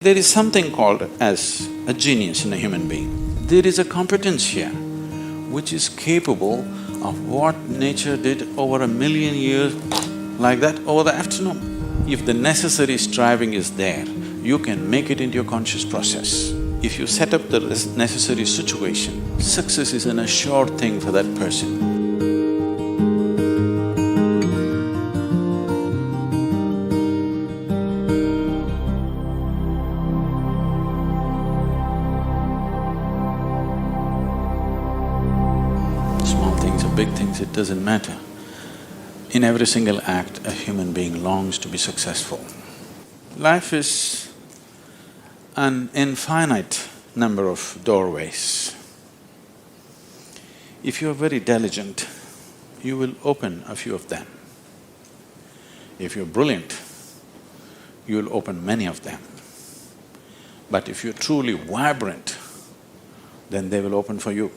There is something called as a genius in a human being. There is a competence here which is capable of what nature did over 1,000,000 years, like that, over the afternoon. If the necessary striving is there, you can make it into your conscious process. If you set up the necessary situation, success is an assured thing for that person. Small things or big things, it doesn't matter. In every single act, a human being longs to be successful. Life is an infinite number of doorways. If you're very diligent, you will open a few of them. If you're brilliant, you'll open many of them. But if you're truly vibrant, then they will open for you.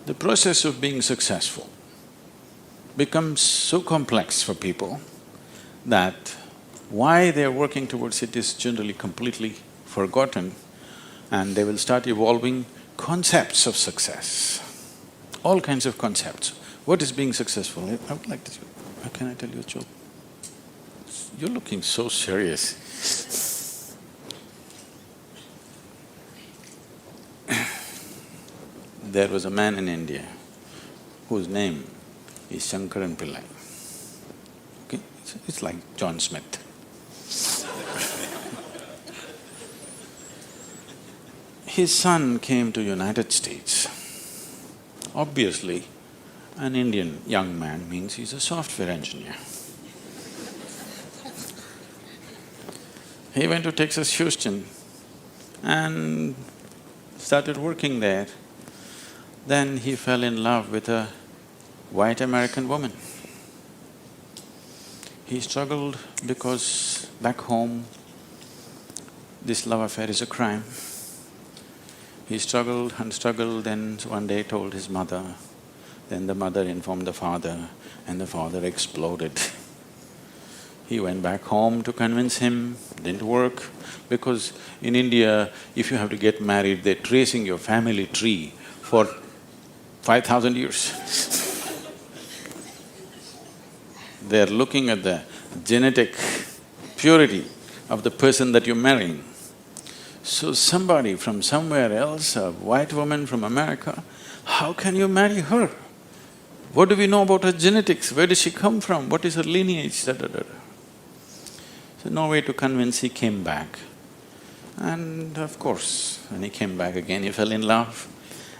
The process of being successful becomes so complex for people that why they're working towards it is generally completely forgotten, and they will start evolving concepts of success, all kinds of concepts. What is being successful? I would like to… Can I tell you a joke? You're looking so serious. There was a man in India whose name is Shankaran Pillai. Okay? It's like John Smith. His son came to United States. Obviously, an Indian young man means he's a software engineer. He went to Texas, Houston and started working there. Then he fell in love with a white American woman. He struggled because back home, this love affair is a crime. He struggled and struggled, then one day told his mother, then the mother informed the father, and the father exploded. He went back home to convince him, didn't work, because in India, if you have to get married, they're tracing your family tree for 5,000 years. They're looking at the genetic purity of the person that you're marrying. So somebody from somewhere else, a white woman from America, how can you marry her? What do we know about her genetics? Where does she come from? What is her lineage? Da, da, da, da. So no way to convince, he came back. And of course, when he came back again, he fell in love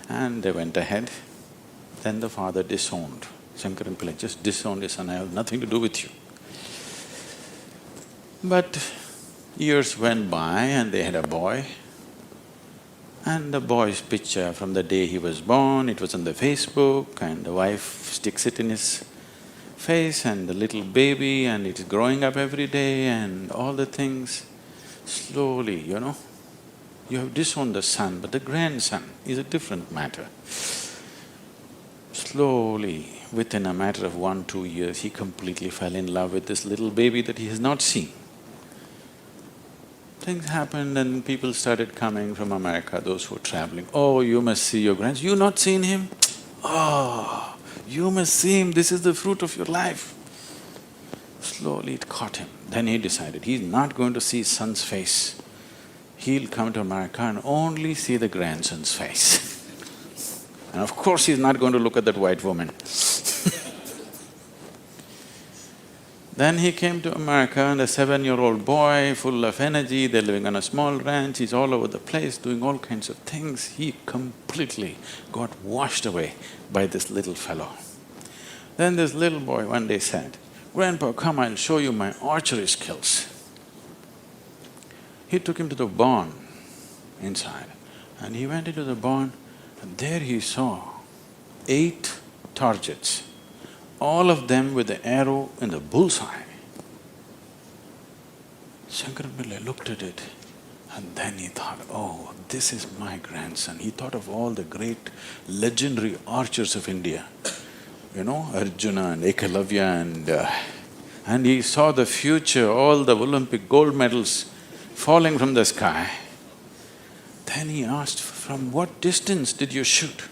and they went ahead. Then the father disowned. Shankaran Pillai just disowned his son, I have nothing to do with you. But years went by and they had a boy. And the boy's picture from the day he was born, it was on the Facebook, and the wife sticks it in his face, and the little baby, and it is growing up every day and all the things. Slowly, you have disowned the son, but the grandson is a different matter. Slowly, within a matter of 1-2 years, he completely fell in love with this little baby that he has not seen. Things happened and people started coming from America, those who were traveling. Oh, you must see your grandson. You not seen him? Oh, you must see him, this is the fruit of your life. Slowly it caught him. Then he decided he's not going to see his son's face. He'll come to America and only see the grandson's face. And of course he's not going to look at that white woman. Then he came to America and a 7-year-old boy, full of energy, they're living on a small ranch, he's all over the place doing all kinds of things. He completely got washed away by this little fellow. Then this little boy one day said, "Grandpa, come, I'll show you my archery skills." He took him to the barn inside and he went into the barn and there he saw 8 targets, all of them with the arrow in the bullseye. Shankaran Pillai looked at it and then he thought, oh, this is my grandson. He thought of all the great legendary archers of India, Arjuna and Ekalavya and and he saw the future, all the Olympic gold medals falling from the sky. Then he asked, "From what distance did you shoot?"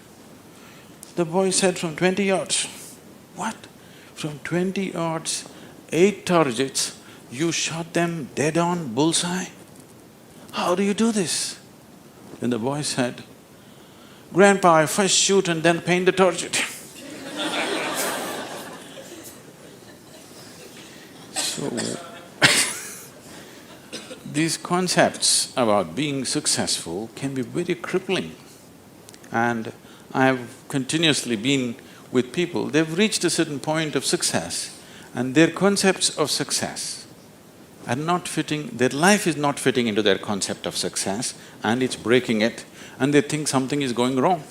The boy said, "From 20 yards. What? From 20 yards, 8 targets, you shot them dead on, bullseye? How do you do this?" Then the boy said, "Grandpa, I first shoot and then paint the target." So, these concepts about being successful can be very crippling. And I have continuously been with people, they've reached a certain point of success and their concepts of success are not fitting, their life is not fitting into their concept of success and it's breaking it, and they think something is going wrong.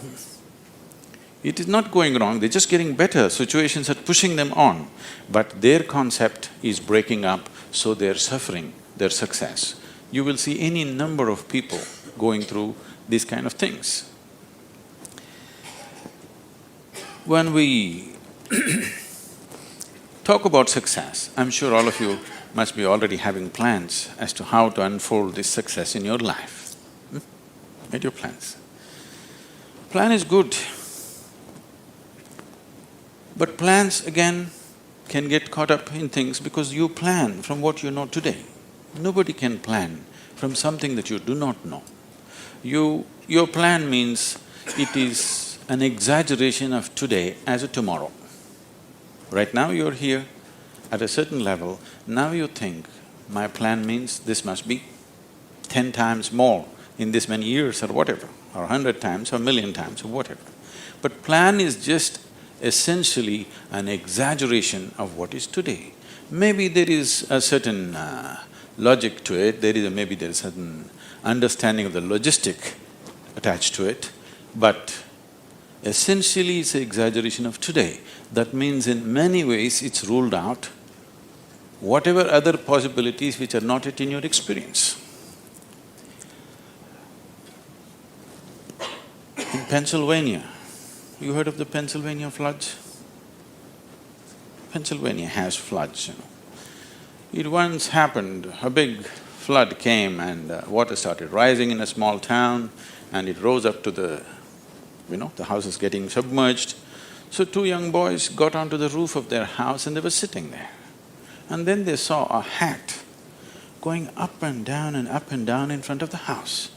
It is not going wrong, they're just getting better, situations are pushing them on, but their concept is breaking up, so they're suffering their success. You will see any number of people going through these kind of things. When we talk about success, I'm sure all of you must be already having plans as to how to unfold this success in your life. Made your plans. Plan is good. But plans again can get caught up in things because you plan from what you know today. Nobody can plan from something that you do not know. Your plan means it is an exaggeration of today as a tomorrow. Right now you're here at a certain level, now you think, my plan means this must be 10 times more in this many years or whatever, or 100 times or 1,000,000 times or whatever. But plan is just essentially an exaggeration of what is today. Maybe there is a certain logic to it, maybe there is a certain understanding of the logistic attached to it, but essentially it's an exaggeration of today. That means in many ways it's ruled out whatever other possibilities which are not yet in your experience. In Pennsylvania, you heard of the Pennsylvania floods? Pennsylvania has floods, you know. It once happened, a big flood came and water started rising in a small town and it rose up to the house is getting submerged. So 2 young boys got onto the roof of their house and they were sitting there. And then they saw a hat going up and down in front of the house.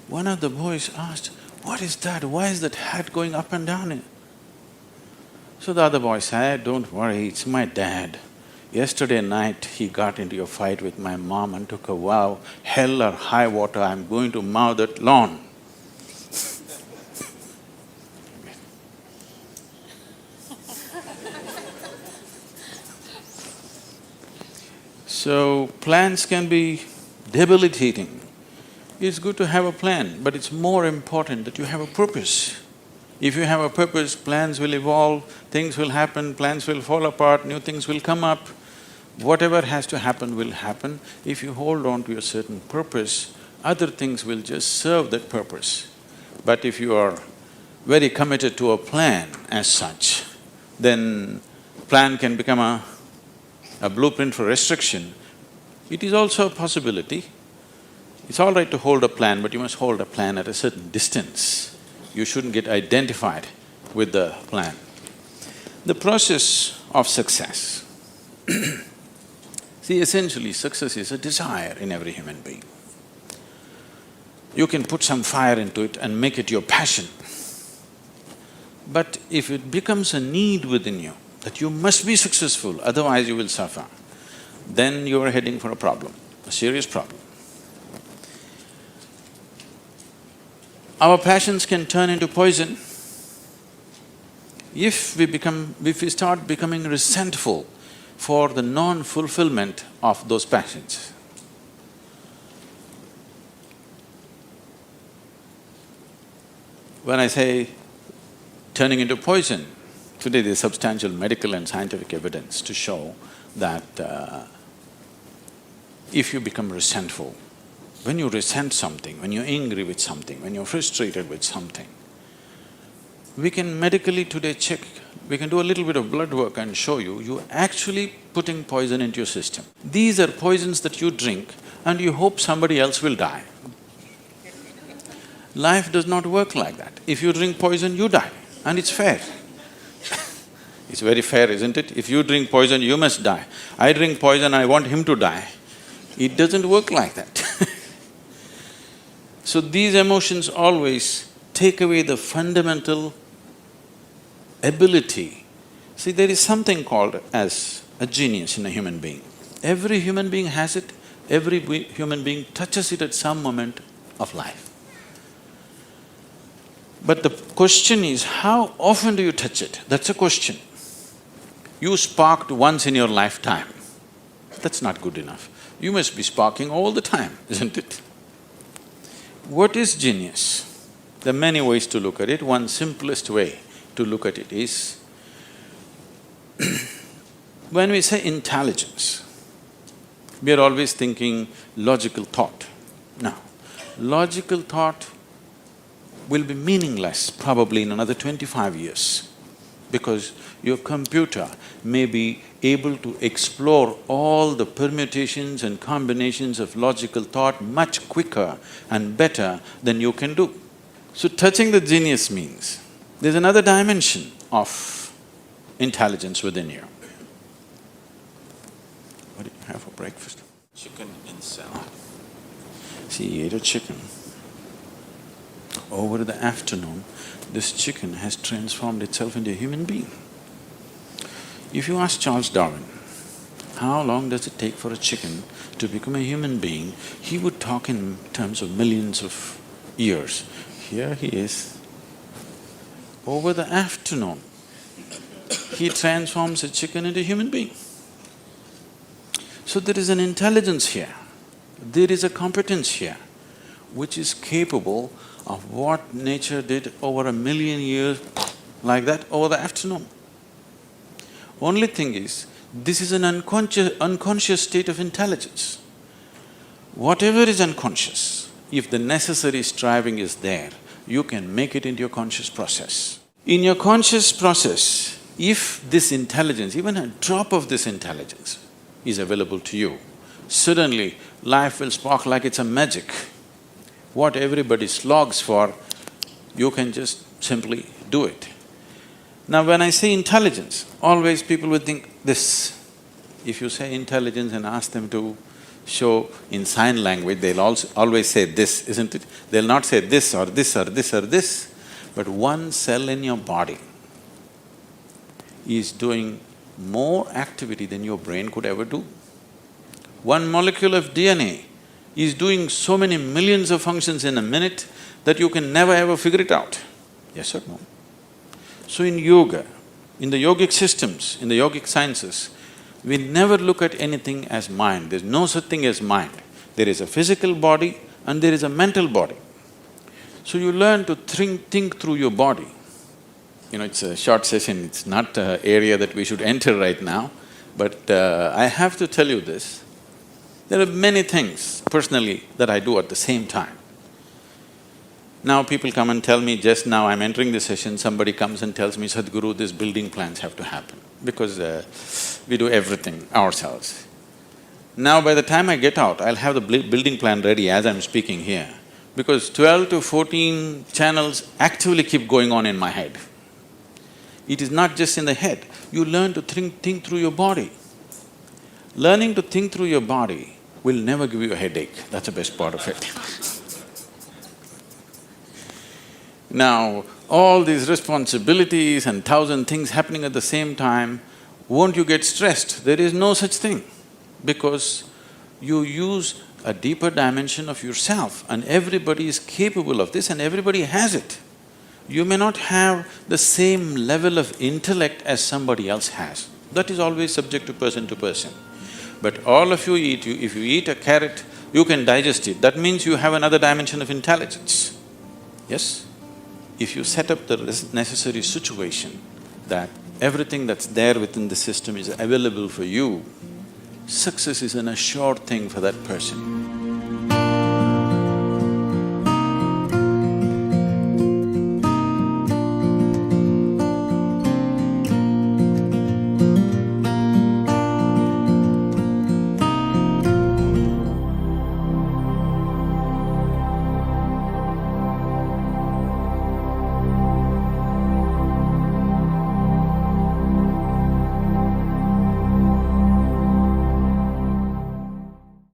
One of the boys asked, "What is that? Why is that hat going up and down?" So the other boy said, "Don't worry, it's my dad. Yesterday night he got into a fight with my mom and took a vow, hell or high water, I'm going to mow that lawn." So, plans can be debilitating. It's good to have a plan, but it's more important that you have a purpose. If you have a purpose, plans will evolve, things will happen, plans will fall apart, new things will come up. Whatever has to happen will happen. If you hold on to a certain purpose, other things will just serve that purpose. But if you are very committed to a plan as such, then plan can become a blueprint for restriction. It is also a possibility. It's all right to hold a plan, but you must hold a plan at a certain distance. You shouldn't get identified with the plan. The process of success. See, essentially success is a desire in every human being. You can put some fire into it and make it your passion. But if it becomes a need within you, that you must be successful, otherwise you will suffer, then you are heading for a problem, a serious problem. Our passions can turn into poison if we start becoming resentful for the non-fulfillment of those passions. When I say turning into poison, today there's substantial medical and scientific evidence to show that if you become resentful, when you resent something, when you're angry with something, when you're frustrated with something, we can medically today check we can do a little bit of blood work and show you, you're actually putting poison into your system. These are poisons that you drink and you hope somebody else will die. Life does not work like that. If you drink poison, you die, and it's fair. It's very fair, isn't it? If you drink poison, you must die. I drink poison, I want him to die. It doesn't work like that. So these emotions always take away the fundamental ability. See, there is something called as a genius in a human being. Every human being has it, every human being touches it at some moment of life. But the question is, how often do you touch it? That's a question. You sparked once in your lifetime. That's not good enough. You must be sparking all the time, isn't it? What is genius? There are many ways to look at it. One simplest way to look at it is, when we say intelligence, we are always thinking logical thought. Now, logical thought will be meaningless probably in another 25 years, because your computer may be able to explore all the permutations and combinations of logical thought much quicker and better than you can do. So touching the genius means there's another dimension of intelligence within you. What did you have for breakfast? Chicken and salad. See, he ate a chicken. Over the afternoon, this chicken has transformed itself into a human being. If you ask Charles Darwin, how long does it take for a chicken to become a human being, he would talk in terms of millions of years. Here he is. Over the afternoon, he transforms a chicken into a human being. So there is an intelligence here, there is a competence here, which is capable of what nature did over 1,000,000 years like that over the afternoon. Only thing is, this is an unconscious state of intelligence. Whatever is unconscious, if the necessary striving is there, you can make it into your conscious process. In your conscious process, if this intelligence, even a drop of this intelligence is available to you, suddenly life will spark like it's a magic. What everybody slogs for, you can just simply do it. Now when I say intelligence, always people would think this. If you say intelligence and ask them to show in sign language, they'll always say this, isn't it? They'll not say this or this or this or this, but one cell in your body is doing more activity than your brain could ever do. One molecule of DNA is doing so many millions of functions in a minute that you can never ever figure it out. Yes or no? So in yoga, in the yogic systems, in the yogic sciences, we never look at anything as mind. There's no such thing as mind. There is a physical body and there is a mental body. So you learn to think through your body. You know, it's a short session, it's not an area that we should enter right now, but I have to tell you this. There are many things personally that I do at the same time. Now people come and tell me, just now I'm entering the session, somebody comes and tells me, Sadhguru, these building plans have to happen, because we do everything ourselves. Now by the time I get out, I'll have the building plan ready as I'm speaking here, because 12 to 14 channels actively keep going on in my head. It is not just in the head, you learn to think through your body. Learning to think through your body will never give you a headache, that's the best part of it. Now, all these responsibilities and 1,000 things happening at the same time, won't you get stressed? There is no such thing, because you use a deeper dimension of yourself and everybody is capable of this and everybody has it. You may not have the same level of intellect as somebody else has. That is always subject to person. But all of you eat, if you eat a carrot, you can digest it. That means you have another dimension of intelligence. Yes? If you set up the necessary situation that everything that's there within the system is available for you, success is an assured thing for that person.